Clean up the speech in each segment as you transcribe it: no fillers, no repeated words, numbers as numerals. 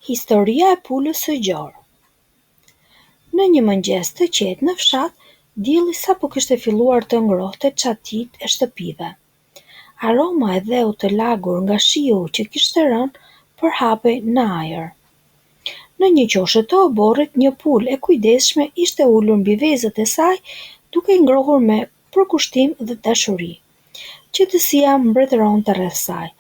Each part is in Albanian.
Historia e pulës së gjarë. Në një mëngjes të qetë në fshat, dielli sapo kishte filluar të ngrohte çatit e shtëpive. Aroma e dheu të lagur nga shiu që kishte rënë përhapej në ajër. Në një qoshe të oborrit, një pulë e kujdesshme ishte ulur mbi vezët e saj, duke i ngrohur me përkushtim dhe dashuri. Qetësia mbretëronte rreth saj,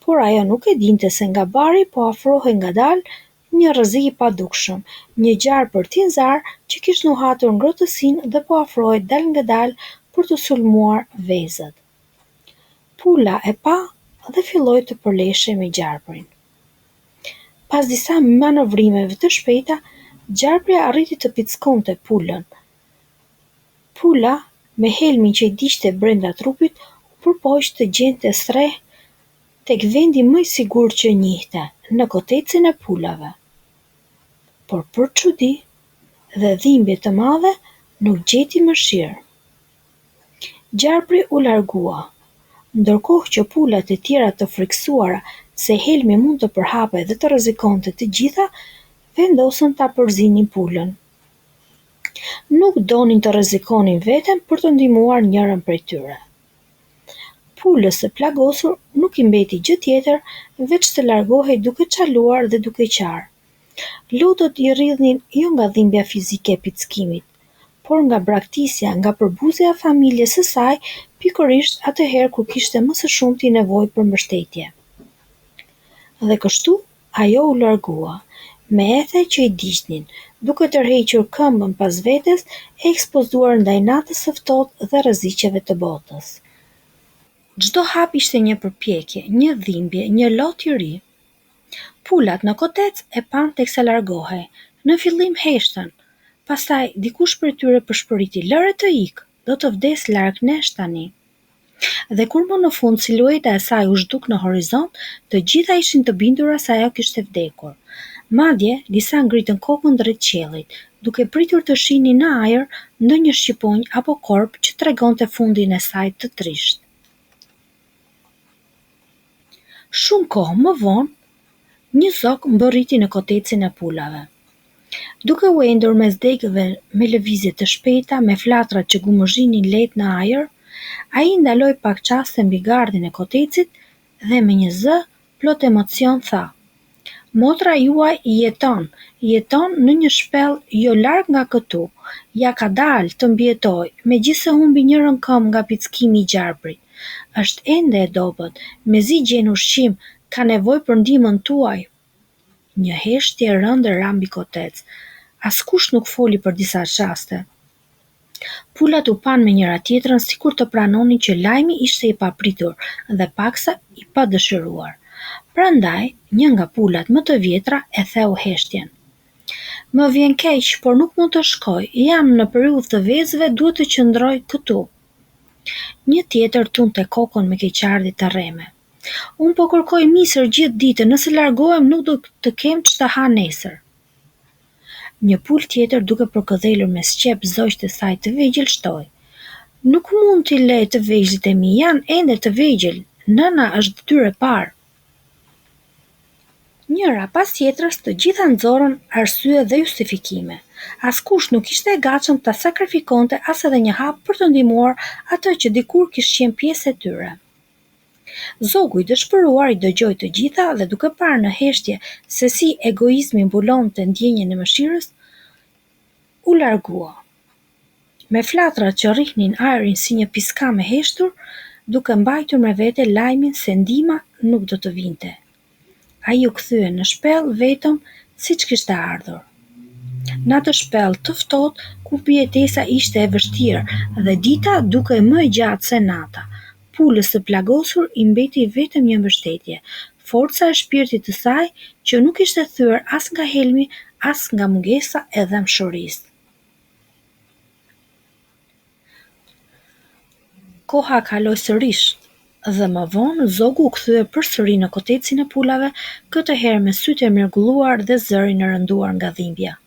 por ajo nuk e dinte se nga bari po afrohej ngadalë një rrezik i padukshëm, një gjarë përtinzar që kishte nuhatur ngrohtësinë dhe po afrohej dal ngadalë për të sulmuar vezët. Pula e pa dhe filloi të përleshej me gjarprin. Pas disa manovrimeve të shpejta, gjarpri arriti të pickonte pulën. Pula, me helmin që i diqte brenda trupit, u përpoq të gjente streh tek vendi më i sigurt që njihte, në kotecin e pulave. Por për çudi dhe dhimbje të madhe, nuk gjeti mëshirë. Gjarpri u largua, ndërkohë që pulat e tjera të frikësuara se helmi mund të përhapej dhe të rrezikonte të gjitha, vendosën ta përzinin pulën. Nuk donin të rrezikonin veten për të ndihmuar njërin prej tyre. Pulës së plagosur nuk i mbeti gjë tjetër veç të largohej duke çaluar dhe duke qarë. Lotët i rridhnin jo nga dhimbja fizike e pickimit, por nga braktisja nga përbuzja e familjes së saj, pikërisht atëherë kur kishte më së shumti nevojë për mbështetje. Dhe kështu ajo u largua, me ethe që i diqnin, duke tërhequr këmbën pas vetes e ekspozuar ndaj natës së ftohtë dhe rreziqeve të botës. Çdo hap ishte një përpjekje, një dhimbje, një lot i ri. Pulat në kotec e pan teksa largohej. Në fillim heshtën, pastaj dikush prej tyre përshpëriti: "Lëre të ik, do të vdes larg nesh tani." Dhe kur më në fund silueta e saj u zhduk në horizont, të gjitha ishin të bindura se ajo kishte vdekur. Madje disa ngritën kokën drejt qiellit, duke pritur të shihnin në ajër ndonjë shqiponjë apo korp që tregonte fundin e saj të trisht. Shumë kohë më vonë, një zog mbërriti në kotecin e pulave. Duke u endur mes degëve me lëvizje të shpejta, me flatrat që gumëzhinin lehtë në ajër, ai ndaloi pak qaste mbi gardhin e kotecit dhe me një zë plot emocion tha: "Motra juaj jeton në një shpellë jo larg nga këtu. Ja ka dalë të mbijetojë, megjithse humbi njërën këmbë nga pickimi i gjarprit. Është ende e dobët, mezi gjen ushqim, ka nevojë për ndihmën tuaj." Një heshtje e rëndë ra mbi kotec. Askush nuk foli për disa qaste. Pulat u pan me njëra tjetrën sikur të pranonin që lajmi ishte i papritur dhe paksa i padëshiruar. Prandaj, një nga pulat më të vjetra e theu heshtjen: "Më vjen keq, por nuk mund të shkoj. Jam në periudhë të vezëve, duhet të qëndroj këtu." Një tjetër tunte kokën me keqardhje të rreme: "Unë po kërkoj misër gjithë ditën, nëse largohem nuk do të kem ç'ta ha nesër." Një pul tjetër, duke përkëdhelur me sqep zogjtë e saj të vegjël, shtoi: "Nuk mund t'i lej të vegjëlit e mi, janë ende të vegjël. Nëna është detyrë e parë." Njëra pas tjetrës, të gjitha nxorën arsye dhe justifikime. Askush nuk ishte e gatshëm ta sakrifikonte as edhe një hap për të ndihmuar atë që dikur kishte qenë pjesë e tyre. Zogu i dëshpëruar i dëgjoi të gjitha dhe duke parë në heshtje se si egoizmi mbulonte ndjenjën e mëshirës, u largua. Me flatrat që rrihnin ajrin si një piskam e heshtur, duke mbajtur me vete lajmin se ndihma nuk do të vinte. Ai u kthye në shpellë vetëm siç kishte ardhur. Në atë shpellë të ftohtë, ku mbijetesa ishte e vështirë dhe dita duke më e gjatë se nata, pulës së plagosur i mbeti vetëm një mbështetje, forca e shpirtit të saj që nuk ishte thyer as nga helmi, as nga mungesa e dëmshurisë. Koha kaloi sërish dhe më vonë zogu u kthye përsëri në kotecin e pulave, këtë herë me sytë e mrekulluar dhe zërin e rënduar nga dhimbja.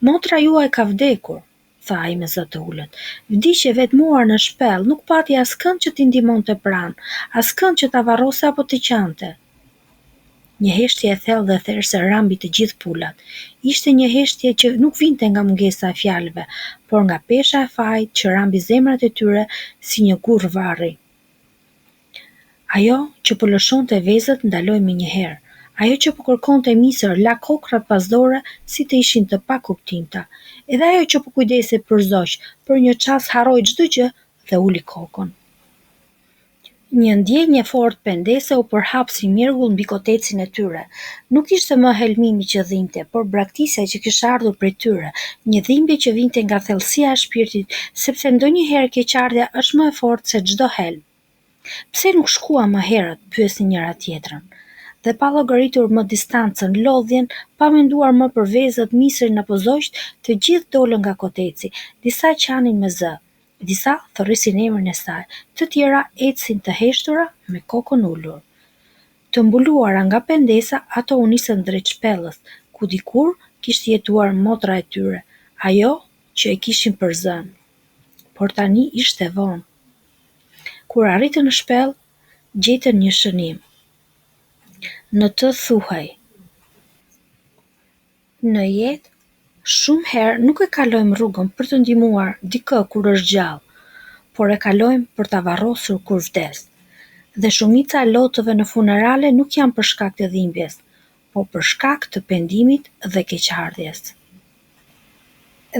"Motra juaj ka vdekur," tha ai me zë të ulët. "Vdiqje vetmuar në shpellë, nuk pati askënd që t'i ndihmonte pranë, askënd që ta varrose apo t'i qante." një heshtje e thellë dhe therrse rambi të gjithë pulat. Ishte një heshtje që nuk vinte nga mungesa e fjalëve, por nga pesha e fajit që rambi zemrat e tyre si një gurr varri. Ajo që po lëshonte vezët ndaloi menjëherë. Ajo që po kërkonte misër la kokrat pas dore si të ishin të pakuptimta. Edhe ajo që po kujdesej për zoq, për një çast harroi çdo gjë dhe uli kokën. Një ndjenjë e fortë pendese u përhap si mjergull mbi kotecin e tyre. Nuk ishte më helmimi që dhimbte, por braktisja që kishte ardhur prej tyre, një dhimbje që vinte nga thellësia e shpirtit, sepse ndonjëherë keqardhja është më e fortë se çdo helm. Pse nuk shkua më herët, pyesin njëra tjetrën. Dhe pa llogaritur më distancën, lodhjen, pa menduar më për vezët, misrin apo zogjt, të gjithë dolën nga koteci, disa qanin me zë, disa thërrisin emrin e saj, të tjera ecsin të heshtura me kokën ulur. Të mbuluara nga pendesa, ato u nisën drejt shpellës, ku dikur kishte jetuar motra e tyre, ajo që e kishin për zën. Por tani ishte vonë. Kur arritën në shpellë, gjetën një shënim. Në të thuhej. Në jetë, shumë herë nuk e kalojmë rrugën për të ndihmuar dikë kur është gjallë, por e kalojmë për ta varrosur kur vdes. Dhe shumica e lotëve në funerale nuk janë për shkak të dhimbjes, por për shkak të pendimit dhe keqardhjes.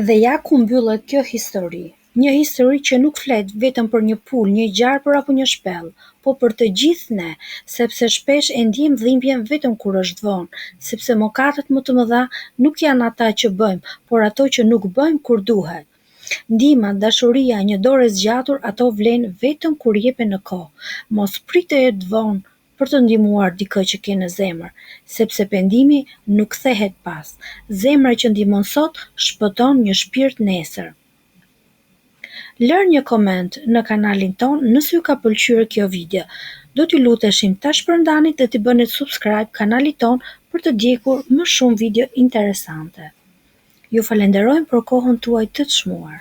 Dhe ja ku mbyllet kjo histori. Një histori që nuk flet vetëm për një pul, një gjarpër apo një shpellë, po për të gjithë ne, sepse shpesh e ndjejmë dhimbjen vetëm kur është vonë, sepse mokatet më të mëdha nuk janë ata që bëjmë, por ato që nuk bëjmë kur duhet. Ndihma, dashuria, një dorë e zgjatur, ato vlen vetëm kur jepen në kohë. Mos priteje të vonë për të ndihmuar dikë që ke në zemër, sepse pendimi nuk kthehet pas. Zemra që ndihmon sot shpëton një shpirt nesër. Lër një koment në kanalin ton nëse ju ka pëlqyer kjo video. Do t'ju luteshim ta shpërndani dhe t'i bëni subscribe kanalit ton për të ndjekur më shumë video interesante. Ju falenderojmë për kohën tuaj të çmuar.